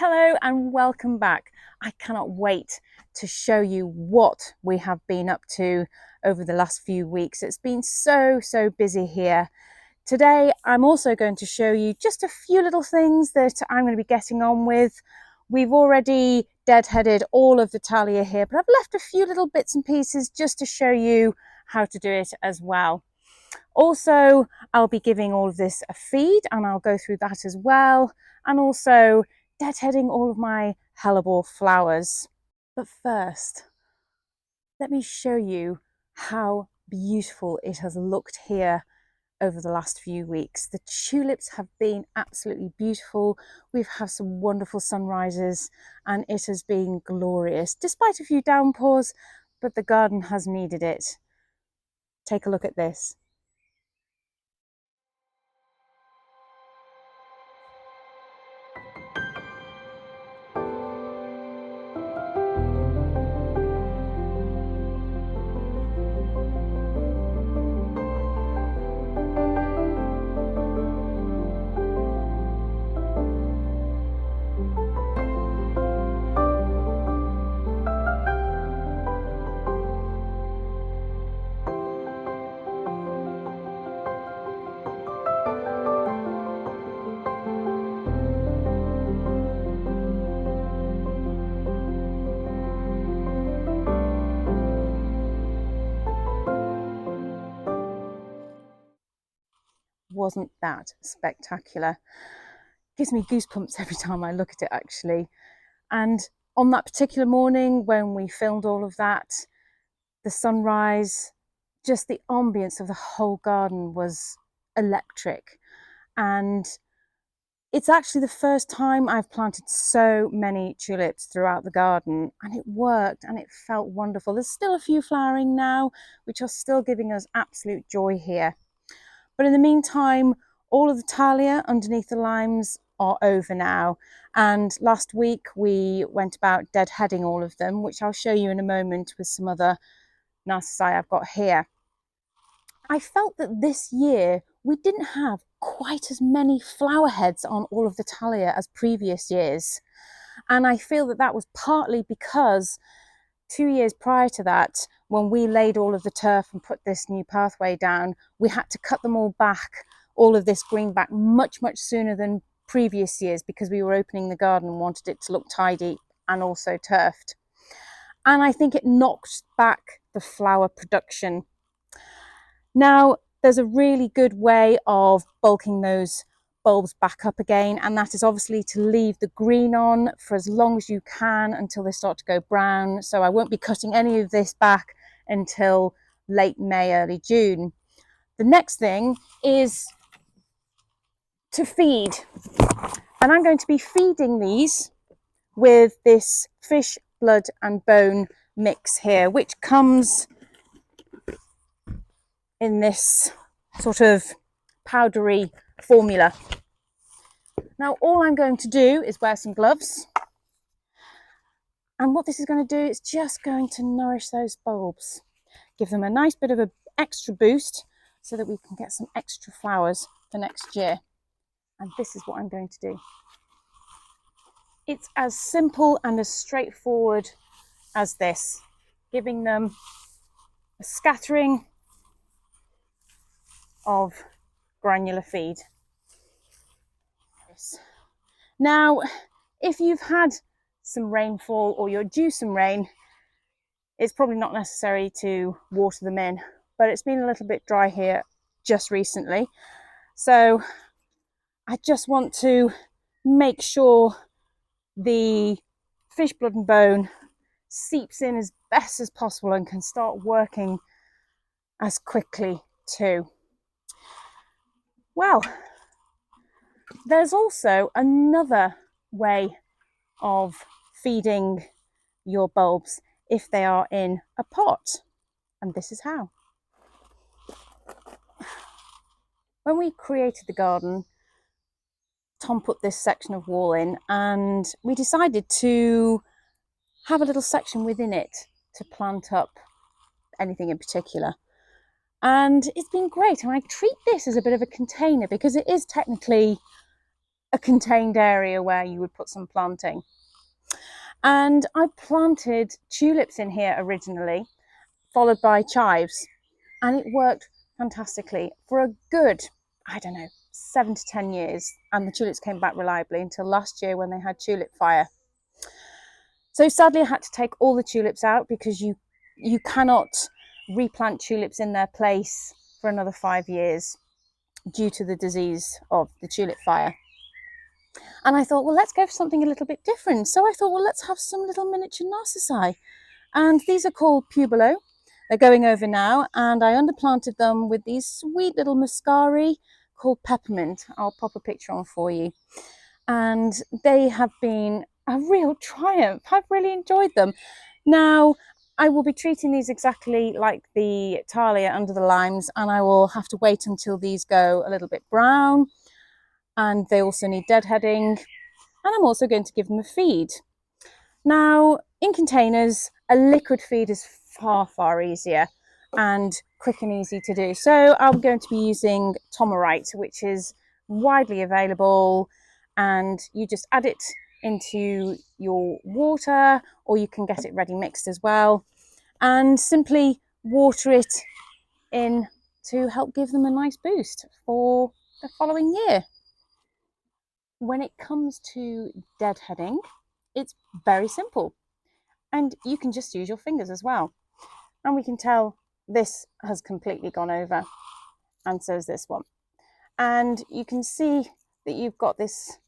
Hello and welcome back. I cannot wait to show you what we have been up to over the last few weeks. It's been so busy here. Today I'm also going to show you just a few little things that I'm going to be getting on with. We've already deadheaded all of the Thalia here, but I've left a few little bits and pieces just to show you how to do it as well. Also, I'll be giving all of this a feed and I'll go through that as well, and also deadheading all of my hellebore flowers. But first, let me show you how beautiful it has looked here over the last few weeks. The tulips have been absolutely beautiful. We've had some wonderful sunrises and it has been glorious, despite a few downpours, but the garden has needed it. Take a look at this. Wasn't that spectacular? Gives me goosebumps every time I look at it, actually. And on that particular morning when we filmed all of that, the sunrise, just the ambience of the whole garden was electric. And it's actually the first time I've planted so many tulips throughout the garden, and it worked and it felt wonderful. There's still a few flowering now, which are still giving us absolute joy here. But in the meantime, all of the Thalia underneath the limes are over now. And last week we went about deadheading all of them, which I'll show you in a moment with some other narcissi I've got here. I felt that this year we didn't have quite as many flower heads on all of the Thalia as previous years. And I feel that that was partly because 2 years prior to that, when we laid all of the turf and put this new pathway down, we had to cut them all back, all of this green back, much sooner than previous years, because we were opening the garden and wanted it to look tidy and also turfed. And I think it knocked back the flower production. Now, there's a really good way of bulking those bulbs back up again, and that is obviously to leave the green on for as long as you can until they start to go brown. So I won't be cutting any of this back until late May, early June. The next thing is to feed, and I'm going to be feeding these with this fish blood and bone mix here, which comes in this sort of powdery formula. Now all I'm going to do is wear some gloves, and what this is going to do is just going to nourish those bulbs, give them a nice bit of an extra boost so that we can get some extra flowers for next year. And this is what I'm going to do. It's as simple and as straightforward as this, giving them a scattering of granular feed. Now, if you've had some rainfall or you're due some rain, it's probably not necessary to water them in, but it's been a little bit dry here just recently. So I just want to make sure the fish blood and bone seeps in as best as possible and can start working as quickly too. Well, there's also another way of feeding your bulbs if they are in a pot, and this is how. when we created the garden, Tom put this section of wall in, and we decided to have a little section within it to plant up anything in particular. And it's been great. And I treat this as a bit of a container because it is technically a contained area where you would put some planting. And I planted tulips in here originally, followed by chives, and it worked fantastically for a good, I don't know, 7 to 10 years. And the tulips came back reliably until last year when they had tulip fire. So sadly, I had to take all the tulips out because you cannot replant tulips in their place for another 5 years due to the disease of the tulip fire. And I thought, well, let's go for something a little bit different. So I thought, well, let's have some little miniature narcissi. And these are called pubilo. They're going over now. And I underplanted them with these sweet little muscari called peppermint. I'll pop a picture on for you. And they have been a real triumph. I've really enjoyed them. Now, I will be treating these exactly like the Thalia under the limes, and I will have to wait until these go a little bit brown, and they also need deadheading, and I'm also going to give them a feed. Now, in containers, a liquid feed is far easier and quick and easy to do. So I'm going to be using Tomerite, which is widely available, and you just add it into your water, or you can get it ready mixed as well, and simply water it in to help give them a nice boost for the following year. When it comes to deadheading, it's very simple, and you can just use your fingers as well. And we can tell this has completely gone over, and so is this one. And you can see that you've got this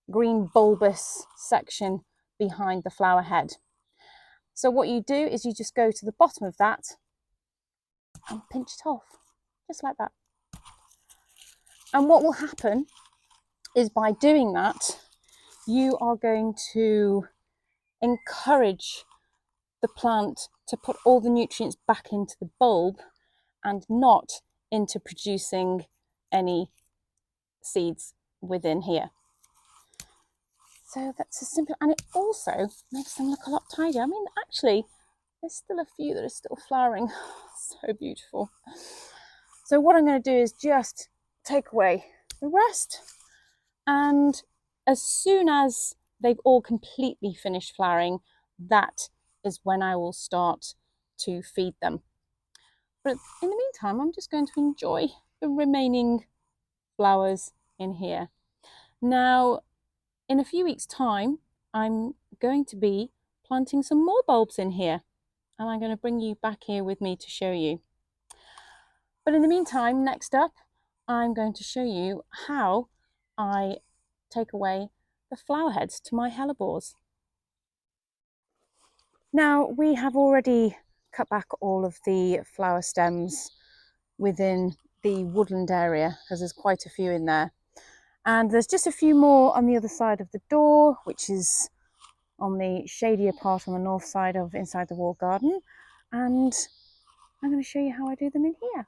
green bulbous section behind the flower head. So what you do is you just go to the bottom of that and pinch it off, just like that. And what will happen is by doing that, you are going to encourage the plant to put all the nutrients back into the bulb and not into producing any seeds within here. So that's a simple, and it also makes them look a lot tidier. I mean, actually, there's still a few that are still flowering. So beautiful. So what I'm going to do is just take away the rest, and as soon as they've all completely finished flowering, that is when I will start to feed them. But in the meantime, I'm just going to enjoy the remaining flowers in here. Now, in a few weeks' time, I'm going to be planting some more bulbs in here, and I'm going to bring you back here with me to show you. But in the meantime, next up, I'm going to show you how I take away the flower heads to my hellebores. Now, we have already cut back all of the flower stems within the woodland area, because there's quite a few in there. And there's just a few more on the other side of the door, which is on the shadier part on the north side of inside the wall garden. And I'm going to show you how I do them in here.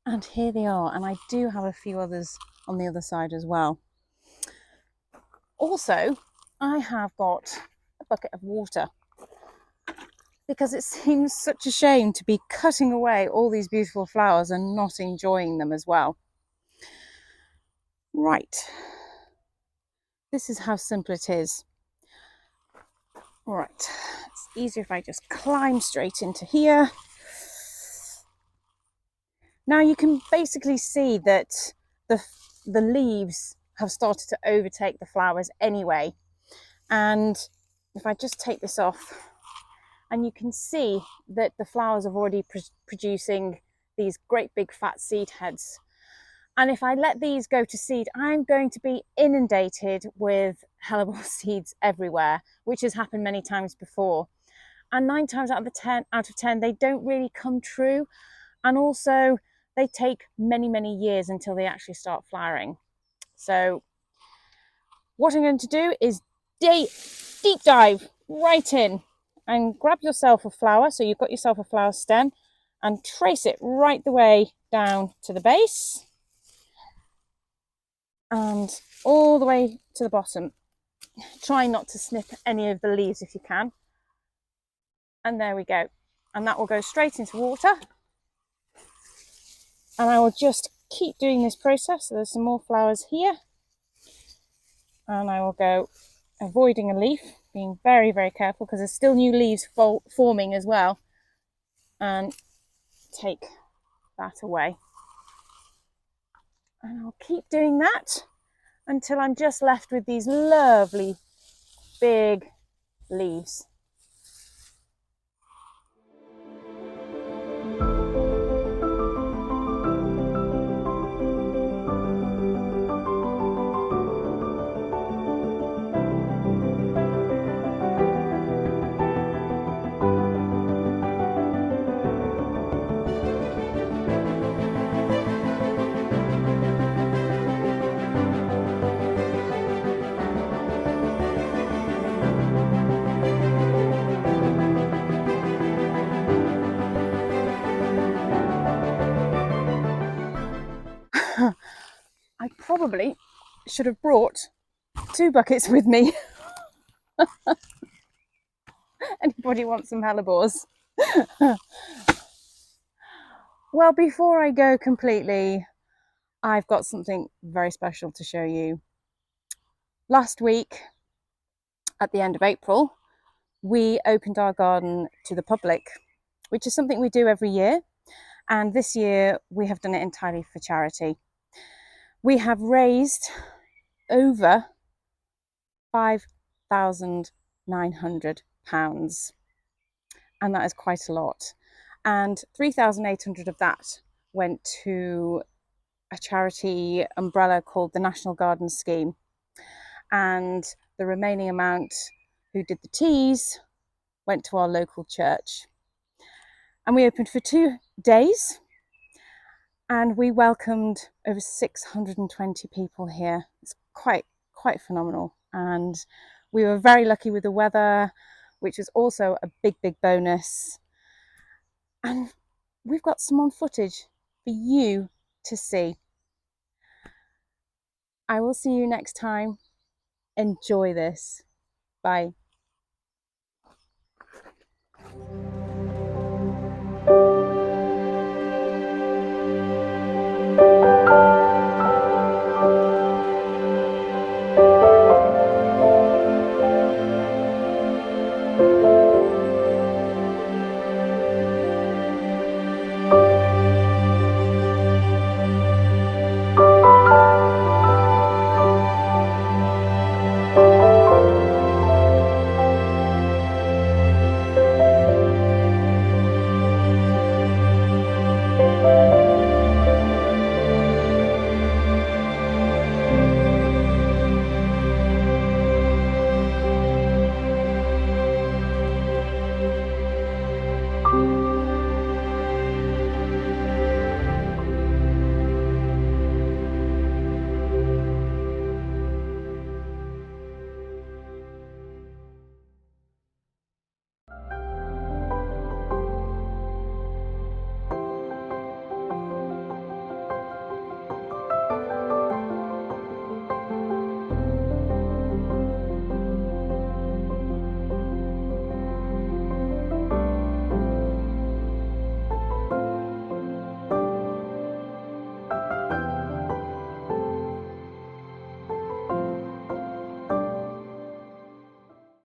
And here they are, and I do have a few others on the other side as well. Also, I have got a bucket of water, because it seems such a shame to be cutting away all these beautiful flowers and not enjoying them as well. Right, this is how simple it is. Right, it's easier if I just climb straight into here. Now you can basically see that the leaves have started to overtake the flowers anyway. And if I just take this off, and you can see that the flowers are already producing these great big fat seed heads. And if I let these go to seed, I'm going to be inundated with hellebore seeds everywhere, which has happened many times before. And 9 times out of 10, they don't really come true. And also, they take many years until they actually start flowering. So what I'm going to do is deep dive right in and grab yourself a flower. So you've got yourself a flower stem and trace it right the way down to the base and all the way to the bottom. Try not to snip any of the leaves if you can. And there we go. And that will go straight into water. And I will just keep doing this process. So there's some more flowers here. And I will go avoiding a leaf, being very, very careful because there's still new leaves forming as well. And take that away. And I'll keep doing that until I'm just left with these lovely big leaves. I probably should have brought 2 buckets with me. Anybody want some hellebores? Well, before I go completely, I've got something very special to show you. Last week, at the end of April, we opened our garden to the public, which is something we do every year. And this year we have done it entirely for charity. We have raised over £5,900, and that is quite a lot. And 3,800 of that went to a charity umbrella called the National Garden Scheme. And the remaining amount, who did the teas, went to our local church. And we opened for 2 days and we welcomed over 620 people here. It's quite phenomenal. And we were very lucky with the weather, which was also a big bonus. And we've got some on footage for you to see. I will see you next time. Enjoy this. Bye.